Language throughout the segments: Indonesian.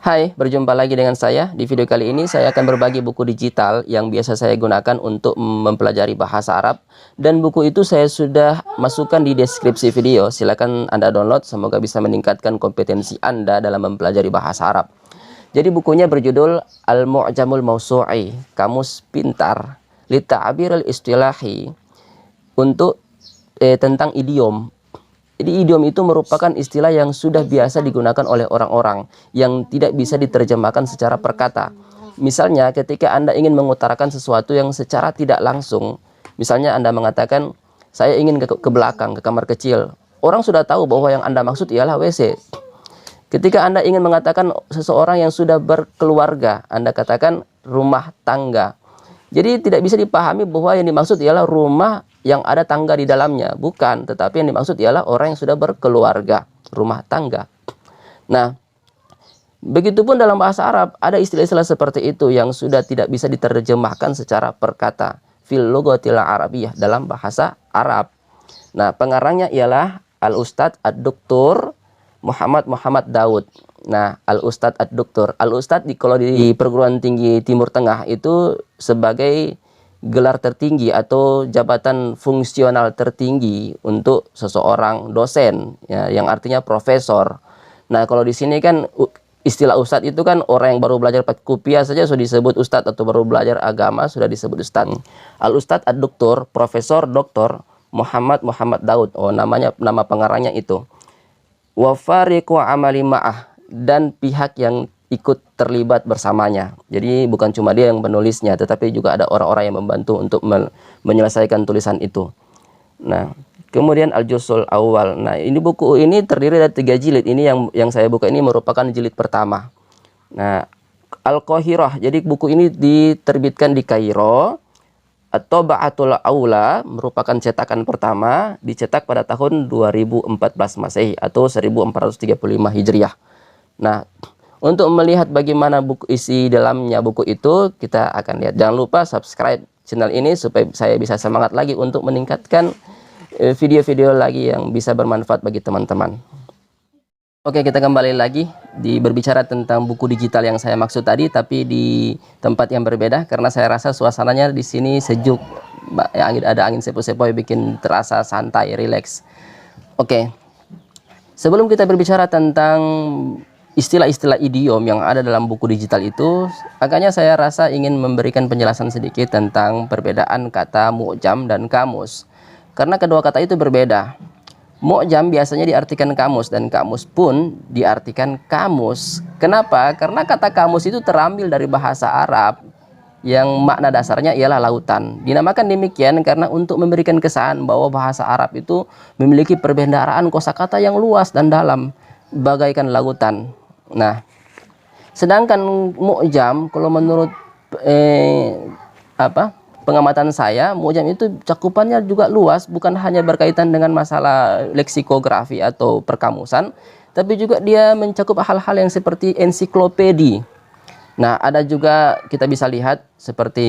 Hai, berjumpa lagi dengan saya. Di video kali ini saya akan berbagi buku digital yang biasa saya gunakan untuk mempelajari bahasa Arab. Dan buku itu saya sudah masukkan di deskripsi video. Silakan Anda download, semoga bisa meningkatkan kompetensi Anda dalam mempelajari bahasa Arab. Jadi bukunya berjudul Al-Mu'jamul Mawsu'i, Kamus Pintar, li Ta'biril Istilahi, untuk tentang idiom. Jadi idiom itu merupakan istilah yang sudah biasa digunakan oleh orang-orang yang tidak bisa diterjemahkan secara perkata. Misalnya ketika Anda ingin mengutarakan sesuatu yang secara tidak langsung, misalnya Anda mengatakan, saya ingin ke belakang, ke kamar kecil. Orang sudah tahu bahwa yang Anda maksud ialah WC. Ketika Anda ingin mengatakan seseorang yang sudah berkeluarga, Anda katakan rumah tangga. Jadi tidak bisa dipahami bahwa yang dimaksud ialah rumah yang ada tangga di dalamnya. Bukan, tetapi yang dimaksud ialah orang yang sudah berkeluarga, rumah tangga. Nah, begitupun dalam bahasa Arab, ada istilah-istilah seperti itu yang sudah tidak bisa diterjemahkan secara perkata. Fil lughatil Arabiyyah, dalam bahasa Arab. Nah, pengarangnya ialah Al-Ustadz Ad-Doktor Muhammad Daud. Nah, Al-Ustadz Ad-Doktor. Al-Ustadz kalau di perguruan tinggi Timur Tengah itu sebagai gelar tertinggi atau jabatan fungsional tertinggi untuk seseorang dosen, ya, yang artinya profesor. Nah, kalau di sini kan istilah ustadz itu kan orang yang baru belajar kupiah saja sudah disebut ustadz, atau baru belajar agama sudah disebut ustadz. Al-Ustadz Ad-Doktor, Profesor Doktor Muhammad Daud. Oh, nama pengarangnya itu. Wa fariqu amali ma'ah, dan pihak yang ikut terlibat bersamanya. Jadi bukan cuma dia yang menulisnya, tetapi juga ada orang-orang yang membantu untuk menyelesaikan tulisan itu. Nah, kemudian Al-Juz'ul Awal. Nah, ini buku ini terdiri dari 3 jilid. Ini yang saya buka ini merupakan jilid pertama. Nah, Al-Qahirah. Jadi buku ini diterbitkan di Kairo. At-Taba'atul Aula merupakan cetakan pertama, dicetak pada tahun 2014 Masehi atau 1435 Hijriah. Nah, untuk melihat bagaimana isi dalamnya buku itu, kita akan lihat. Jangan lupa subscribe channel ini supaya saya bisa semangat lagi untuk meningkatkan video-video lagi yang bisa bermanfaat bagi teman-teman. Oke, kita kembali lagi berbicara tentang buku digital yang saya maksud tadi, tapi di tempat yang berbeda karena saya rasa suasananya di sini sejuk, ada angin sepoi-sepoi bikin terasa santai, rileks. Oke, sebelum kita berbicara tentang istilah-istilah idiom yang ada dalam buku digital itu, agaknya saya rasa ingin memberikan penjelasan sedikit tentang perbedaan kata mu'jam dan kamus, karena kedua kata itu berbeda. Mu'jam biasanya diartikan kamus, dan kamus pun diartikan kamus. Kenapa? Karena kata kamus itu terambil dari bahasa Arab yang makna dasarnya ialah lautan. Dinamakan demikian karena untuk memberikan kesan bahwa bahasa Arab itu memiliki perbendaharaan kosakata yang luas dan dalam, bagaikan lautan. Nah, sedangkan mu'jam kalau menurut pengamatan saya, mu'jam itu cakupannya juga luas, bukan hanya berkaitan dengan masalah leksikografi atau perkamusan, tapi juga dia mencakup hal-hal yang seperti ensiklopedi. Nah, ada juga kita bisa lihat seperti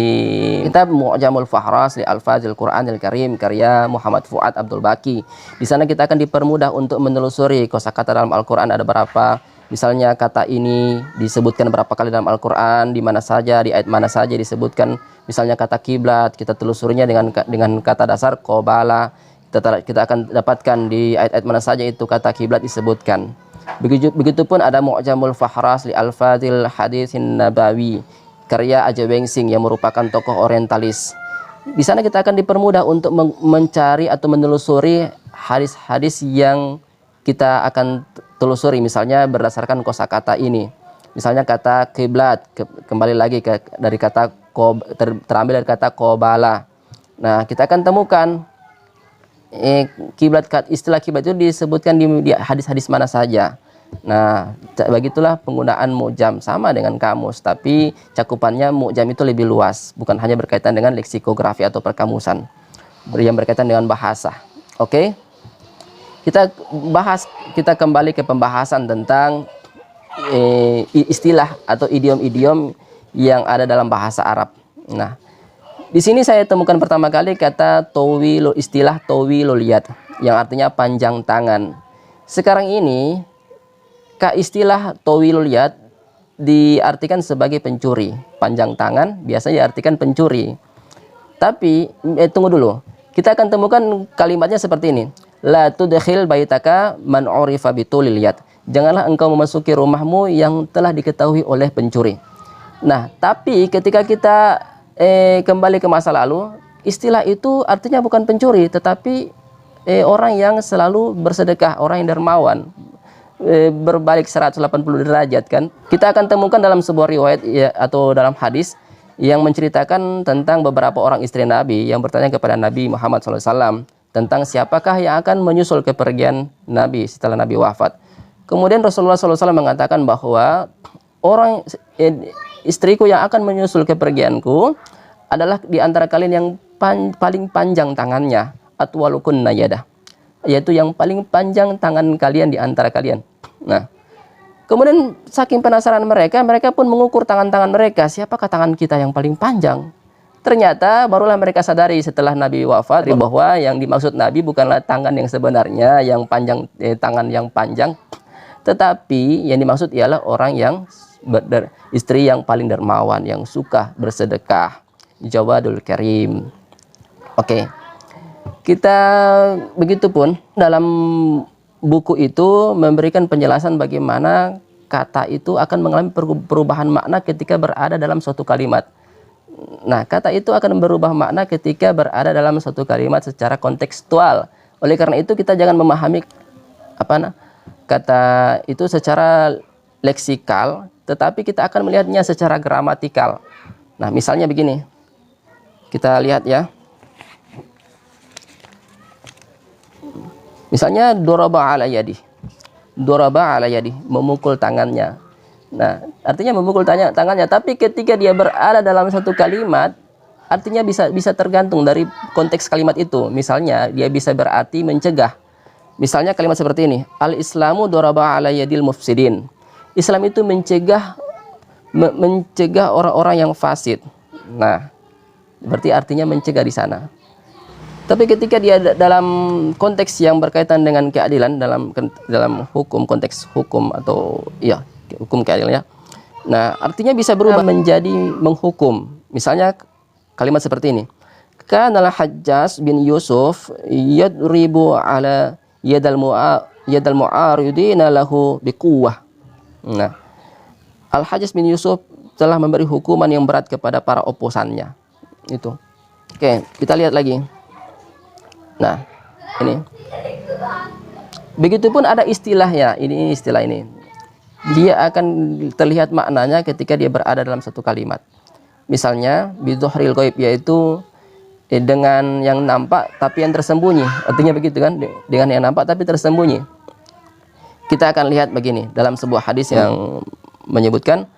kitab Mu'jamul Fahras li Alfazil Qur'anil Karim karya Muhammad Fuad Abdul Baqi. Di sana kita akan dipermudah untuk menelusuri kosakata dalam Al-Qur'an ada berapa. Misalnya kata ini disebutkan berapa kali dalam Al-Quran, di mana saja, di ayat mana saja disebutkan. Misalnya kata kiblat, kita telusurinya dengan kata dasar qobala. Kita akan dapatkan di ayat-ayat mana saja itu kata kiblat disebutkan. Begitupun ada Mu'jamul Fahras li Al-Fadhil Hadithin Nabawi karya Aja Wengsing yang merupakan tokoh orientalis. Di sana kita akan dipermudah untuk mencari atau menelusuri hadis-hadis yang kita akan telusuri, misalnya berdasarkan kosakata ini. Misalnya kata kiblat, kembali lagi dari kata terambil dari kata qobala. Nah, kita akan temukan istilah kiblat itu disebutkan di hadis-hadis mana saja. Nah, begitulah penggunaan mu'jam, sama dengan kamus, tapi cakupannya mu'jam itu lebih luas, bukan hanya berkaitan dengan leksikografi atau perkamusan, yang berkaitan dengan bahasa. Oke? Kita kembali ke pembahasan tentang istilah atau idiom-idiom yang ada dalam bahasa Arab. Nah, di sini saya temukan pertama kali kata istilah tawilul yad yang artinya panjang tangan. Sekarang ini istilah tawilul yad diartikan sebagai pencuri. Panjang tangan biasanya diartikan pencuri. Tapi tunggu dulu. Kita akan temukan kalimatnya seperti ini. La tudkhil baitaka man urifa bitulil yad. Janganlah engkau memasuki rumahmu yang telah diketahui oleh pencuri. Nah, tapi ketika kita kembali ke masa lalu, istilah itu artinya bukan pencuri, tetapi orang yang selalu bersedekah, orang yang dermawan, berbalik 180 derajat kan. Kita akan temukan dalam sebuah riwayat ya, atau dalam hadis yang menceritakan tentang beberapa orang istri Nabi yang bertanya kepada Nabi Muhammad SAW tentang siapakah yang akan menyusul kepergian Nabi setelah Nabi wafat. Kemudian Rasulullah SAW mengatakan bahwa orang istriku yang akan menyusul kepergianku adalah di antara kalian yang paling panjang tangannya, atwalukunna yadah, yaitu yang paling panjang tangan kalian di antara kalian. Nah, kemudian saking penasaran mereka pun mengukur tangan-tangan mereka, siapakah tangan kita yang paling panjang? Ternyata barulah mereka sadari setelah Nabi wafat bahwa yang dimaksud Nabi bukanlah tangan yang sebenarnya, yang panjang, tangan yang panjang, tetapi yang dimaksud ialah orang yang istri yang paling dermawan, yang suka bersedekah, Jawadul Karim. Oke. Kita begitupun dalam buku itu memberikan penjelasan bagaimana kata itu akan mengalami perubahan makna ketika berada dalam suatu kalimat. Nah, kata itu akan berubah makna ketika berada dalam suatu kalimat secara kontekstual. Oleh karena itu kita jangan memahami kata itu secara leksikal, tetapi kita akan melihatnya secara gramatikal. Nah, misalnya begini. Kita lihat ya. Misalnya doraba ala yadi. Doraba ala yadi, memukul tangannya. Nah, artinya memukul tangannya, tapi ketika dia berada dalam satu kalimat, artinya bisa tergantung dari konteks kalimat itu. Misalnya dia bisa berarti mencegah. Misalnya kalimat seperti ini, al-islamu doraba ala yadil mufsidin. Islam itu mencegah orang-orang yang fasid. Nah, berarti artinya mencegah di sana. Tapi ketika dia dalam konteks yang berkaitan dengan keadilan, dalam hukum, konteks hukum atau ya hukum keadilan ya. Nah, artinya bisa berubah menjadi menghukum. Misalnya kalimat seperti ini. Kanal Hajjaj bin Yusuf yadribu ala yadal mu'aridina lahu biquwwah. Nah, Al-Hajjaj bin Yusuf telah memberi hukuman yang berat kepada para oposannya. Itu. Oke, kita lihat lagi. Nah, ini. Begitupun ada istilahnya. Ini istilah ini. Dia akan terlihat maknanya ketika dia berada dalam satu kalimat. Misalnya bidzuhril ghaib, yaitu dengan yang nampak tapi yang tersembunyi. Artinya begitu kan? Dengan yang nampak tapi tersembunyi. Kita akan lihat begini dalam sebuah hadis yang menyebutkan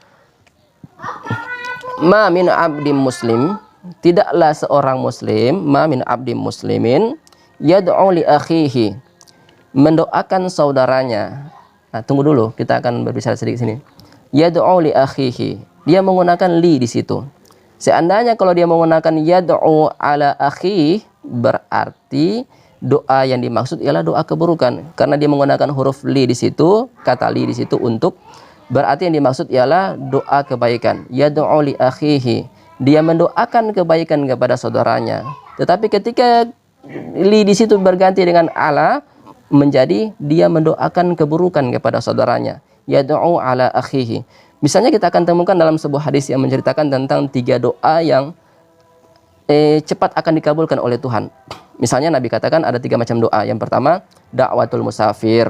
ma min abdim muslim, tidaklah seorang muslim, ma min abdim muslimin yad'u li akhihi, mendoakan saudaranya. Nah, tunggu dulu, kita akan berbicara sedikit sini. Yad'u li akhihi, dia menggunakan li di situ. Seandainya kalau dia menggunakan yad'u ala akhi, berarti doa yang dimaksud ialah doa keburukan, karena dia menggunakan huruf li di situ, kata li di situ untuk, berarti yang dimaksud ialah doa kebaikan. Yad'u li akhihi, dia mendoakan kebaikan kepada saudaranya. Tetapi ketika li di situ berganti dengan ala, menjadi dia mendoakan keburukan kepada saudaranya. Yad'u ala akhihi. Misalnya kita akan temukan dalam sebuah hadis yang menceritakan tentang 3 doa yang cepat akan dikabulkan oleh Tuhan. Misalnya Nabi katakan ada 3 macam doa. Yang pertama, da'watul musafir,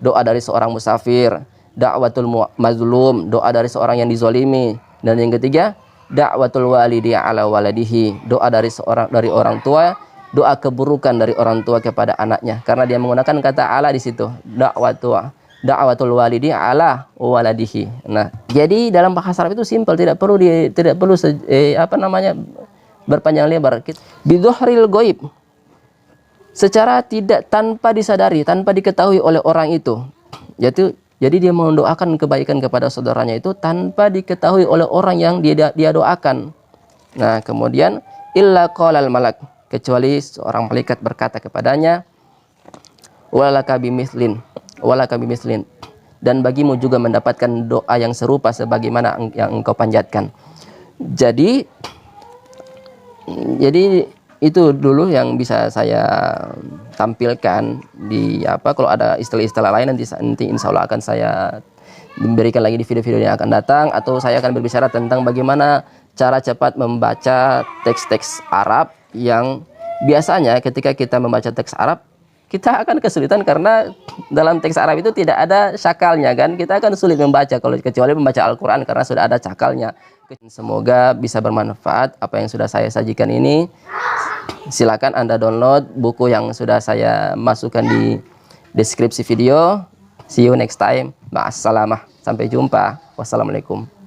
doa dari seorang musafir. Da'watul mazlum, doa dari seorang yang dizolimi. Dan yang ketiga, da'watul walidi ala waladihi, doa dari orang tua, doa keburukan dari orang tua kepada anaknya. Karena dia menggunakan kata ala di situ. Da'watul walidi ala waladihi. Nah, jadi dalam bahasa Arab itu simpel, tidak perlu berpanjang lebar. Bidzuhril ghaib, secara tidak, tanpa disadari, tanpa diketahui oleh orang itu. Jadi dia mendoakan kebaikan kepada saudaranya itu tanpa diketahui oleh orang yang dia doakan. Nah, kemudian illa qalal malak, kecuali seorang malaikat berkata kepadanya, walaka bimislin, dan bagimu juga mendapatkan doa yang serupa sebagaimana yang engkau panjatkan. Jadi itu dulu yang bisa saya tampilkan di kalau ada istilah-istilah lain nanti insya Allah akan saya memberikan lagi di video-video yang akan datang, atau saya akan berbicara tentang bagaimana cara cepat membaca teks-teks Arab yang biasanya ketika kita membaca teks Arab kita akan kesulitan karena dalam teks Arab itu tidak ada syakalnya kan, kita akan sulit membaca kalau kecuali membaca Al-Quran karena sudah ada cakalnya. Semoga bisa bermanfaat apa yang sudah saya sajikan ini. Silakan Anda download buku yang sudah saya masukkan di deskripsi video. See you next time. Ma'assalamah. Sampai jumpa. Wassalamualaikum.